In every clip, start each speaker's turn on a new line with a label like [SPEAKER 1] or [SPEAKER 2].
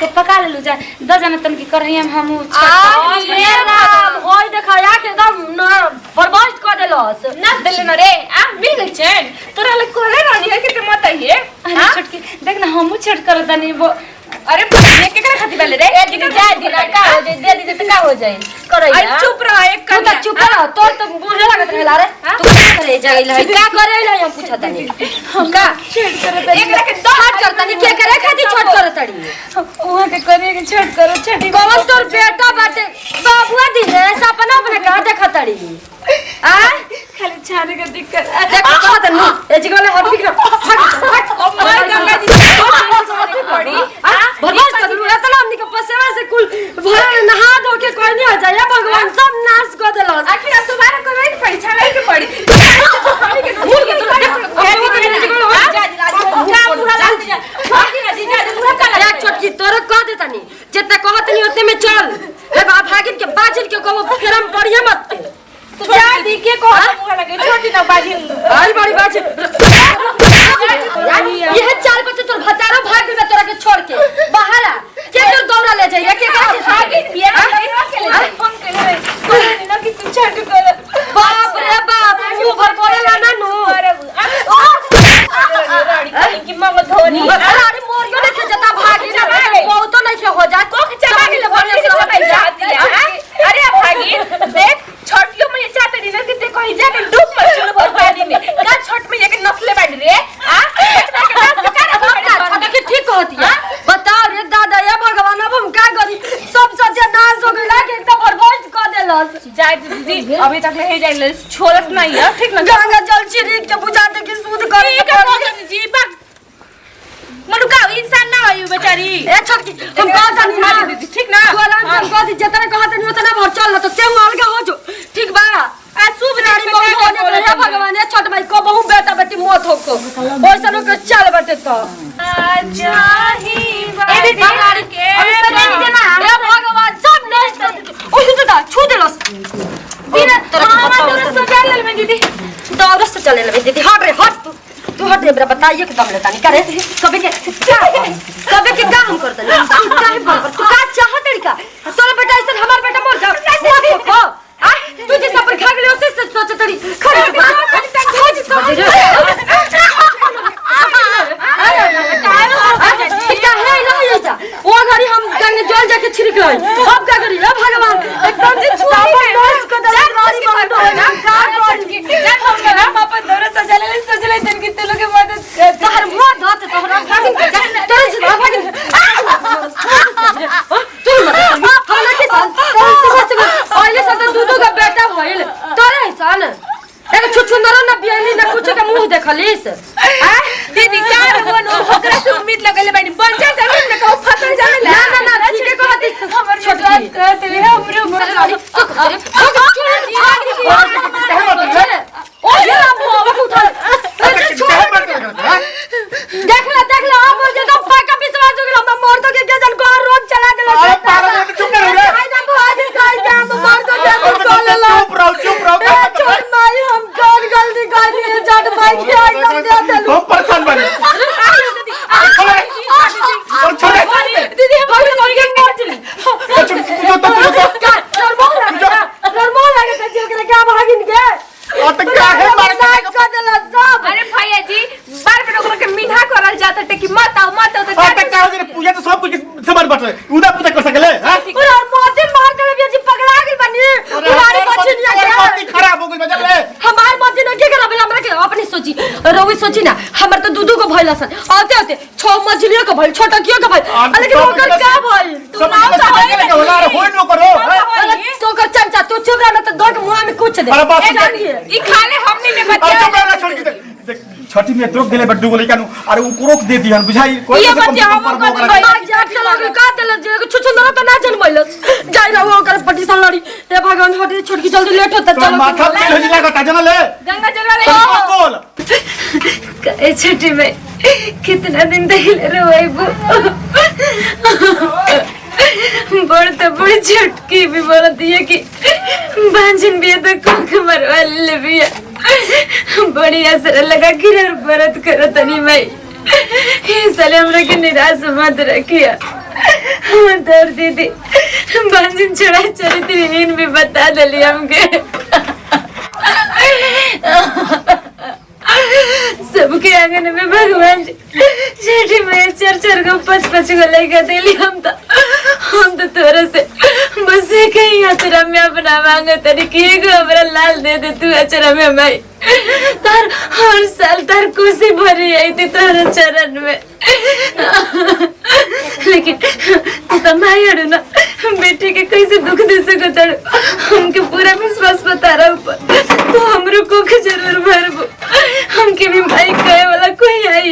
[SPEAKER 1] के पका ले लू जा द जाना तन की करहिया हम
[SPEAKER 2] होय देखा या के एकदम बर्बाद कर देलस
[SPEAKER 3] नस देले न रे आ मिल गई चैन तोरा ले कोरे रानी है कि मत है
[SPEAKER 1] अरे छोटकी देख ना हम छट कर तनी वो
[SPEAKER 3] अरे ये केकरा खाती वाले रे
[SPEAKER 2] ए दिन जाए दिन का हो जाए दे दी तो का हो जाए करैया
[SPEAKER 3] आई चुप रह एक
[SPEAKER 2] तू तो चुप रह तो बुझे लागत रहला रे तू करे जाइल है का करे ला हम पूछत नहीं हम का
[SPEAKER 3] छेड़ करत एकरा के
[SPEAKER 2] छट करता नहीं के करे खाती छट करत तड़ी
[SPEAKER 1] वहां के करे के छट करो छटी
[SPEAKER 2] कौन तोर बेटा बाटे बाबुआ दी है सपना अपने का देखत तड़ी आ
[SPEAKER 1] खाली छाने का दिक्कत
[SPEAKER 2] देख कहत नहीं ए जिगले हट बिक हट
[SPEAKER 3] ओ माय गंगा जी पड़ी
[SPEAKER 2] बर्बाद कर दूं इतना हमनी के पसेवा से कुल भरा नहा धो के कोई नहीं आ जाए भगवान सब नाश कर देलस
[SPEAKER 3] आखिर तुम्हारा कोई पड़ी छाने के पड़ी
[SPEAKER 2] मुर्गी तो एक छोटकी तोरे कह देता नहीं जितना कहत नहीं उतने में चल हे बा भागिन के बाजिन के कहो फेरम पड़िए मत
[SPEAKER 3] तो जा दी के को मुंह लगे छोटी ना बाजी
[SPEAKER 2] आई बड़ी बात यह चार बच्चे तोर भतारो भाग में तोरा के छोड़ के बाहर आ के जो दौड़ा ले जाइए के का
[SPEAKER 3] भागी पिया के ले फोन के ले कोई ना कि तू छट कर
[SPEAKER 2] बाप रे बाप मुंह भर पड़ेला ना नु
[SPEAKER 3] रानी की मांग धोनी
[SPEAKER 2] अरे मोरियो नहीं जता भागी ना बहुत नहीं हो जात
[SPEAKER 3] को चला के ले से जाती है अरे भागी देख छोटियो में चाहते दिन कि ते कहीं जाके डूब मत चलो बर्बादी में का छोट में जाके नस्ले बांध रे हां कितना के नाच का
[SPEAKER 2] छोटा के ठीक कहती है बताओ रे दादा या भगवान अब हम का करी सब सत्यानाश हो गइला के एकदम बर्बाद कर देलस
[SPEAKER 3] जाय दीदी अभी तक ले जाइले छोड़त नहीं है ठीक ना
[SPEAKER 2] गंगा जल छिड़क के बुझाते कि सूद कर
[SPEAKER 3] जी बक मनुका इंसान ना आयु बेचारी
[SPEAKER 2] ए छोटकी हम कहत नहीं ना
[SPEAKER 3] दीदी ठीक ना
[SPEAKER 2] बोलन हम कहत जितना कहत नहीं उतना भर चल तो ते अलग हो जो ठीक बा आ शुभ रानी बहु होने के हे भगवान ए छोट भाई को बहु बेटा बेटी मत हो को ओइसनो के चल बटे तो
[SPEAKER 3] जाही
[SPEAKER 2] ए दीदी के ए भगवान सब नष्ट कर दे ओइ तो छू देलस बिना
[SPEAKER 1] तोरा सजा ले में दीदी
[SPEAKER 2] दौड़ से चले ले दीदी हट रे हट तू हट हमरा बताइए कि दम लेता नहीं करे कबे के काम करता नहीं तू काहे बोल तू का चाहत लड़का तोरा बेटा ऐसा हमार बेटा मर जा मत हो आ तू जैसा पर खा गेले उसे से सोच तड़ी खड़े खोज समझ काहे नहीं जा वो घड़ी हम गंगे जल जाके छिड़क लाई अब का करी भगवान एकदम से छुआ नष्ट कर दे रानी बंद हो ना का कर
[SPEAKER 1] हम अपन दौरा सजा ले तन की ते लोग के मदद
[SPEAKER 2] तोहर मुंह धोत तोहरा भागिन के तोरे से भागिन तू हमरा के साथ पहले से तो दूधो का बेटा भइल तोरे ऐसा न एक छुछुंदर न बियाली न कुछ का मुंह देखलिस
[SPEAKER 3] दीदी का वन ओकरा से उम्मीद लगले बानी बन जा जमीन में कहो फसल जाने
[SPEAKER 2] ना ना ना ठीक है कहती
[SPEAKER 1] हमर छोटकी कहते रे हमरे मसाली
[SPEAKER 2] ओ ये अब अब उठा देख ला अब जे तो पाका विश्वास हो गेल हम मर तो के जन को रोज चला देला
[SPEAKER 4] अरे पागल चुप कर रे
[SPEAKER 2] आई ना भाई खाई के हम मर तो के चल ला
[SPEAKER 4] चुप रहो
[SPEAKER 2] छोड़ माई हम कौन गलती कर दिए जट भाई के एकदम दे देलू
[SPEAKER 4] हम परेशान बने और छोड़े
[SPEAKER 2] दीदी भाई के मार चली नॉर्मल लगे त जेल के क्या भागिन के
[SPEAKER 4] और तो क्या है मार
[SPEAKER 2] कर देला सब
[SPEAKER 3] अरे भैया जी बार बार ओकरा के मीठा करल जाता है कि मत आओ तो
[SPEAKER 4] और तो क्या हो रे पूजा तो सब कुछ समझ बट उदा पूजा कर सकले हां
[SPEAKER 2] पूरा मोते मार के भी जी पगला गेल बनी तुम्हारी बचनिया के
[SPEAKER 4] बात खराब हो गई बजब रे
[SPEAKER 2] हमार मत न के खराब हमरा के अपनी सोची रोवी सोची ना हमर तो दूधू को भइल सन आते आते 6 मछलियों को भइल छोटा कियो को भइल लेकिन ओकर का भइल
[SPEAKER 4] तू नाम तो होई के होला होई नो करो
[SPEAKER 2] तो कर चमचा तू चुप रह न तो दो के मुंह में कुछ दे
[SPEAKER 4] अरे बाप
[SPEAKER 3] ई खाले हमनी में
[SPEAKER 4] और
[SPEAKER 3] बतिया
[SPEAKER 4] चुप रह छोड़ के छठी में द्रोक देले बड्डू गोली कानू अरे उ कोरोक दे दिहन बुझाई कोई
[SPEAKER 3] ये
[SPEAKER 4] से
[SPEAKER 3] बतिया हम
[SPEAKER 4] पर
[SPEAKER 3] कर
[SPEAKER 4] ओकरा
[SPEAKER 2] मार जा के लगे का देल जे छुछुंदर तो ना जन भइल जाई रहो ओकर पट्टी सन लड़ी ए भगवान हटी छोटकी जल्दी लेट होता
[SPEAKER 4] तो
[SPEAKER 2] चलो
[SPEAKER 4] माथा पे होनी लागत जना ले
[SPEAKER 3] गंगा जल
[SPEAKER 4] तो बोल
[SPEAKER 1] ए छठी में कितना दिन तक रोएबू बड़ तो बड़ी झटकी भी बोलती है कि बांझिन भी तो कोक मरवा ले भी बड़ी असर लगा कि व्रत करो तनी भाई ये साले हमरा के निराश मत रखिया। हमार दौड़ दीदी बांझिन छोड़ा चरित्रहीन भी बता दिली हमके। सबके आंगन में भगवान छठी में 4-4 गो 5-5 गो लड़का दिली। हम तो तोरा से बस एक ही अचरा में अपना मांगे तरी कि एगो हमरा लाल दे दे तू अचरा में माई। तार हर साल तार खुशी भरी आई थी तोरा चरण में। लेकिन तू तो माई हड़ू ना, बेटी के कैसे दुख दे सकत हड़ू। हमके पूरा विश्वास बता रहा ऊपर तो हमरो को जरूर भरबो। हमके भी माई कहे वाला कोई आई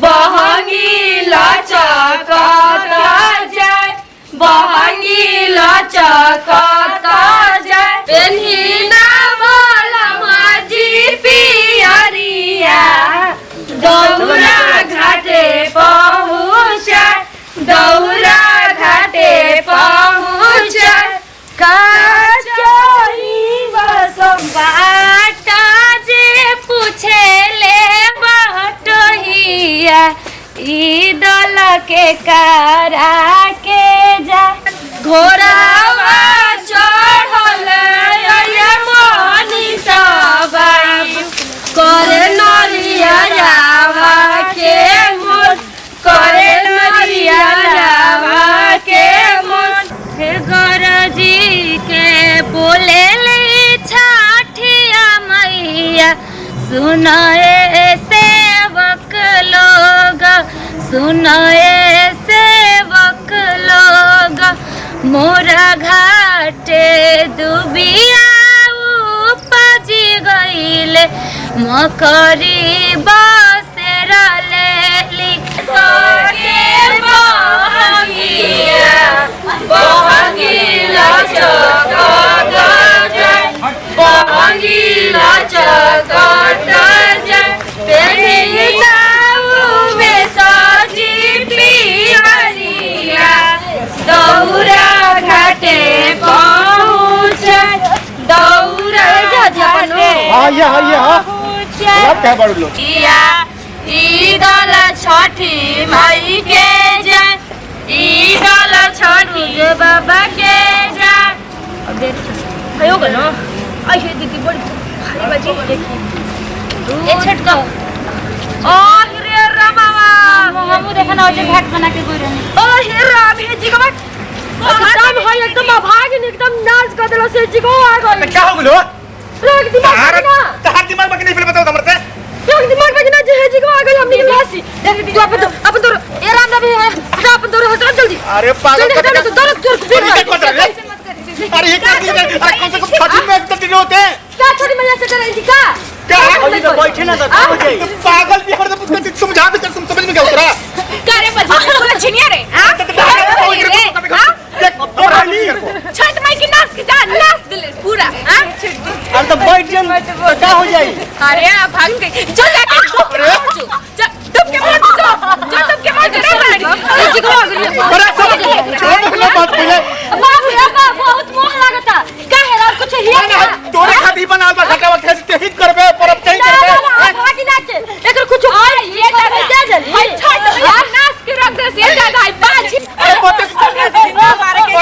[SPEAKER 2] बहंगी लचकत जाय, बहंगी लचकत जाय, पेन्हिना वाला माझी पियरिया, दौरा घाटे पहुँचा, दौरा घाटे पहुँचा, काचरी बसम बाटा जे पूछे ले बटोहिया, ई दल के करा के जा, घोड़ावा चढ़ल अइले मोहनी सवाई, करे नरिया रावा के मोर, करे नरिया रावा के मोर, हे गरजी के बोले ले छठिया मैया, सुनाए सेवक लोग, सुनाए सेवक लोग, मोरा घाटे दुबिया उपजी गईले, मकरी बसेरा लेली, सोके बहंगिया, बहंगी लचकत जाय, बहंगी लचकत जाय, पेन्हिना में सजी पियरिया, दौरा घाटे पहुँचे, दौरा घाटे ईदल छठी माई के जाय, ईदल छठी बाबा के जाय।
[SPEAKER 3] भयो गनो अहिले दिदी बडी भारी बाजी देखि ए छटका ओ हिरे रमावा
[SPEAKER 1] हमू देखा ना जे घाट बना के गोरन।
[SPEAKER 3] ओ हिरा भेजी का एकदम है एकदम भागिन एकदम नाच कर देला से जी को आ गई।
[SPEAKER 4] क्या हो गेलो?
[SPEAKER 3] रख दिमाग में ना
[SPEAKER 4] तहार दिमाग में नहीं फिर बताओ हमर से।
[SPEAKER 3] रख दिमाग में ना जे जी को आ गई हमनी वासी देख तू अपन तो ए राम ना भी है अपन तो हट जल्दी।
[SPEAKER 4] अरे पागल कर
[SPEAKER 3] तो दौड़ चोर फिर
[SPEAKER 4] अरे ये कर दिया अरे कौन से छठी में इतने दिन होते हैं
[SPEAKER 3] क्या छोड़ी मैया से कर रही का
[SPEAKER 4] क्या
[SPEAKER 5] अभी तो बैठे ना तो हो जाए
[SPEAKER 4] पागल भी हर कुछ समझा भी कर समझ में क्या उतरा
[SPEAKER 3] करे पर पूरा छिनिया रे हां छठ माई की नाच की जान नाच दिले पूरा हां
[SPEAKER 5] अरे तो बैठ जन क्या हो जाए
[SPEAKER 3] अरे भाग गई चल जाके तुम के मार जो तुम के मार रे जी को आ गई
[SPEAKER 4] अरे सब छोड़ दो बात पहले
[SPEAKER 2] बाप रे बाप बहुत मोह लागता काहे रा कुछ हिया ना
[SPEAKER 4] तोरे खाती बना बा घटावा खेस ते हित करबे परब चेंज करबे
[SPEAKER 2] भागी नाचे एकर कुछ और ये जा जल्दी
[SPEAKER 3] छठ नाच के रख दे से दादा आई बाज
[SPEAKER 4] अरे बोते मारे के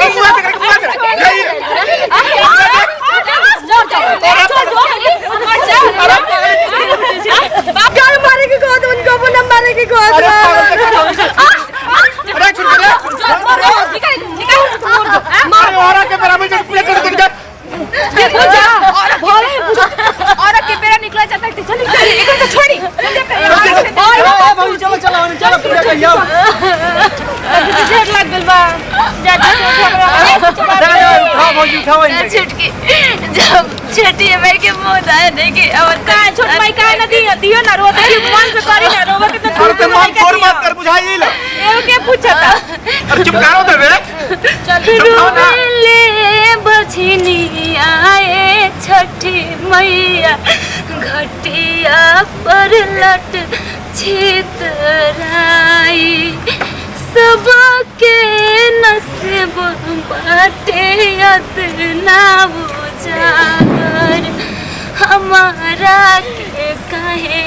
[SPEAKER 1] छुटकी जब छठी भाई के मुंह आए देखी और
[SPEAKER 3] का छोट माई का ना दियो ना रो दे मन से करी ना रोवा के तो
[SPEAKER 4] अरे ते मन फोड़ मत कर बुझाई ले
[SPEAKER 3] एव के पूछता
[SPEAKER 4] अरे चुप करो दे रे
[SPEAKER 1] ले बछनी आए छठी मैया घटिया पर लट छितराई सबके नसीब बाटे अतना उजागर हमारा के कहे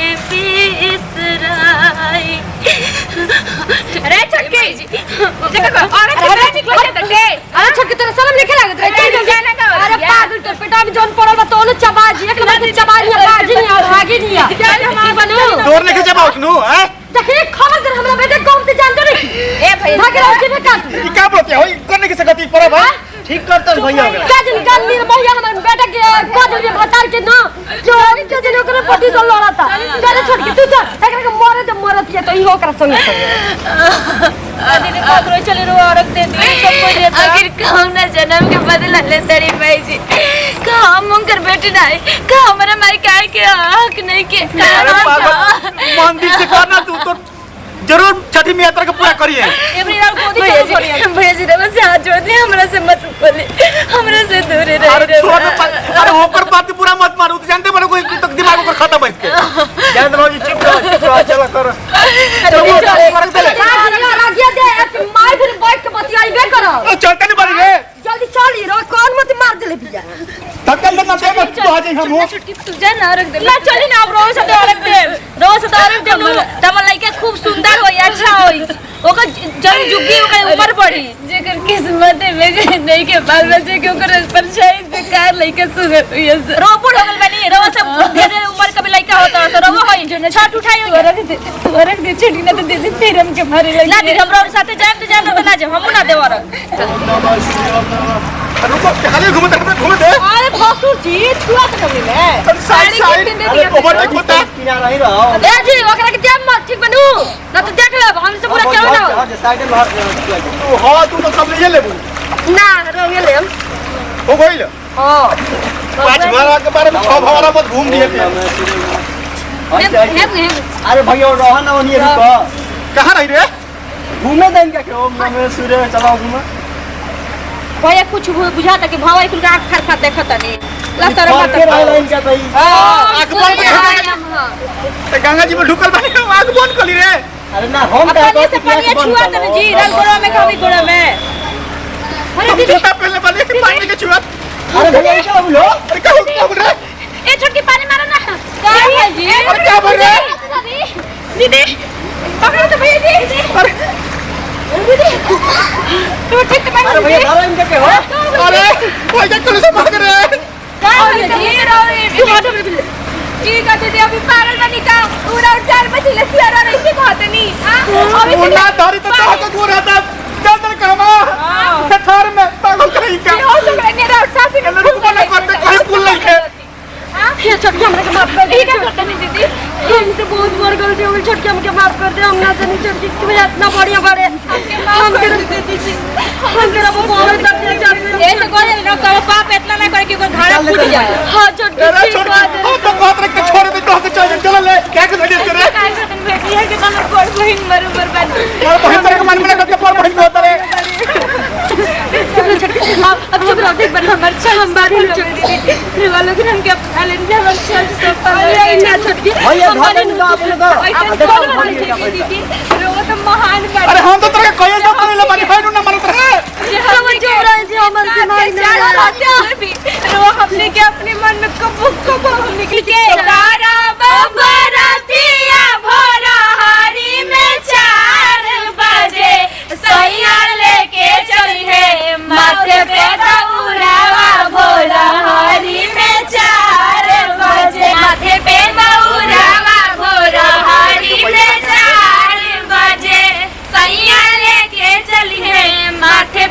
[SPEAKER 3] देखो औरत के बाहर निकल जाता है।
[SPEAKER 2] अरे छोटकी तोरा शर्म नहीं लागत रे
[SPEAKER 3] चल जाना का
[SPEAKER 2] अरे पागल तोर पेटा में जोन पड़ल बा तोनो चबाजी एक बार चबाजी बाजी नहीं और भागी नहीं
[SPEAKER 3] चल हम
[SPEAKER 2] बनू
[SPEAKER 4] तोर नहीं के जबाऊ नु हैं
[SPEAKER 2] देखिए खबर कर हमरा बेटे कौन से जानते नहीं
[SPEAKER 3] ए भाई
[SPEAKER 2] भाग रहा उसी में काट
[SPEAKER 4] ई का बोलते हो करने की सकती पर भाई
[SPEAKER 5] ठीक करता भैया ओकरा
[SPEAKER 2] क्या दिन काल मेरे भैया हमर बेटा के कोदल में बता के ना जो के दिन ओकरे पति से लड़ा था करे छोड़ के तू जा एकरा के मारे तो मरत है तो ई ओकरा संग
[SPEAKER 3] दीदी पकड़ो चले रो औरत दे दी सब कोई देता।
[SPEAKER 1] आखिर कौन ना जन्म के बदला ले तरी भाई जी का हम उनकर बेटे ना है का हमारा माई काय के हक नहीं के
[SPEAKER 4] अरे पागल मंदिर से करना तू तो जरूर छठी में यात्रा का पूरा करिए
[SPEAKER 3] एवरी रात गोदी चलो छोड़िए।
[SPEAKER 1] भैया जी रवा से हाथ जोड़ दे हमरा से मत बोले हमरा से दूर रह
[SPEAKER 4] अरे छोड़ दे अरे होकर बात पूरा मत मारो तू जानते बनो कोई तक दिमाग पर खाता बैठ के जान दो जी चुप रहो चलो कर
[SPEAKER 3] जल्दी चले
[SPEAKER 4] फर्क दे
[SPEAKER 2] रागिया दे माई फिर बैठ के बतियाईबे करो
[SPEAKER 4] चलते नहीं बड़ी रे
[SPEAKER 2] जल्दी चली रो कौन मत मार देले बिया
[SPEAKER 4] धक्का देना दे मत तू आ जाई हम हो
[SPEAKER 1] छुटकी तू जा ना रख दे
[SPEAKER 3] ना चली ना अब रोज से औरत दे रोज से औरत दे तब लइका खूब सुंदर होई अच्छा होई ओकर जन जुगी ओकर ऊपर पड़ी
[SPEAKER 1] जेकर किस्मत में नहीं के बाल बच्चे के ओकर परछाई से कार लेके सुने तो ये
[SPEAKER 3] रोपुर हो गल बनी रोज से ढेरे उम्र के भी लइका होता तो रोवा होई छठ उठाई होई
[SPEAKER 1] रख दे छुटकी ना तो दे दे फिर हम के मारे लगे
[SPEAKER 3] ना दीदी हमरा साथे जान तो ना जा हम ना देवर
[SPEAKER 4] रुको खाली घूमे दे
[SPEAKER 3] अरे भसुर जी छुआ तो कभी में
[SPEAKER 4] साइड साइड अरे ओवरटेक होता
[SPEAKER 5] किनारा ही रहो
[SPEAKER 2] ए जी ओकरा के टाइम मत ठीक बनू ना तो देख ले हम से पूरा चलो ना
[SPEAKER 5] हां साइड में हाथ
[SPEAKER 4] तू हां तू तो सब ले लेबू
[SPEAKER 2] ना रोगे ले
[SPEAKER 4] हो गइल
[SPEAKER 2] हां
[SPEAKER 4] पांच भरा के बारे में छह भरा मत घूम दिए
[SPEAKER 5] अरे भैया रहो ना ओनिए रुको
[SPEAKER 4] कहां रही रे
[SPEAKER 5] घूमे देंगे के ओम नमः सूर्य चलाओ घूमे
[SPEAKER 3] भैया कुछ बुझाता कि भावा कुल आंख खर खर देखत नहीं लसर
[SPEAKER 5] और के रह लाइन का भाई
[SPEAKER 4] आंख बंद कर ते गंगा जी में ढुकल बानी आंख बंद कर ली रे
[SPEAKER 5] अरे ना हम
[SPEAKER 3] पानी से पानी छुआ तो जी रल गोड़ा में कभी गोड़ा में
[SPEAKER 4] हम छोटा पहले बानी के पानी के छुआ
[SPEAKER 5] अरे भैया क्या बोलो
[SPEAKER 4] अरे क्या बोल रहा है
[SPEAKER 3] ए छोटकी पानी मारो ना क्या है जी
[SPEAKER 4] अरे क्या बोल रहा है
[SPEAKER 3] दीदी पकड़ो तो भैया जी तू ठीक तो
[SPEAKER 5] अरे भैया धरो इनके के हो
[SPEAKER 4] अरे वो क्या कल से भाग रहे हैं
[SPEAKER 3] ठीक है दीदी अभी पागल बनी का पूरा 4 बजे लसिया रही से कहत नहीं अभी
[SPEAKER 4] मुन्ना धरी तो कहां का दूर रहता जल्द कमा थर में पागल कहीं का
[SPEAKER 3] हो सकता है मेरा सासी
[SPEAKER 4] अरे रुको ना करते कहीं पुल नहीं है
[SPEAKER 2] ये छोटकी हमरा के माफ कर दे
[SPEAKER 3] ठीक है करते नहीं दीदी
[SPEAKER 2] हमसे बहुत बड़ गलती हो गई छोटकी हमके माफ कर दे हम ना जानी छोटकी तुम्हें इतना बढ़िया बड़े हम तेरा बहुत अत्याचार
[SPEAKER 3] ऐसे करे ना कहो पाप इतना ना करे कि कोई घाड़ा फूट जाए
[SPEAKER 2] हां छोटकी
[SPEAKER 4] अरे
[SPEAKER 2] ठीक
[SPEAKER 4] छोड़
[SPEAKER 2] बात है।
[SPEAKER 4] हम तो बात रख के छोड़ दे तो चल चल ले क्या कर दे तेरे
[SPEAKER 1] काय करतन बेटी है कि तने कोड बहिन बरोबर बन
[SPEAKER 4] और बहन तेरे को मन में करके पर बहन होता रे
[SPEAKER 2] अब चुप रहो देख बना मर चल हम बात कर
[SPEAKER 1] दीदी रे वालों के हम के अलग हम चल सब
[SPEAKER 2] अरे ना छोटकी
[SPEAKER 5] भैया धरो इनका आप लोग
[SPEAKER 1] दीदी रो तो महान कर
[SPEAKER 4] अरे हम तो तेरे कोई ना करे बानी भाई ना मरत रहे
[SPEAKER 2] हम चुप रहे थे हमर दिमाग नहीं
[SPEAKER 1] रो हमने के अपने मन में कब निकल के तारा बबरतिया भोरा हरी में 4 बजे सैया लेके चली है माथे पे दौड़ावा भोरा हरी में 4 बजे माथे पे दौड़ावा भोरा हरी में 4 बजे सैया लेके चली है माथे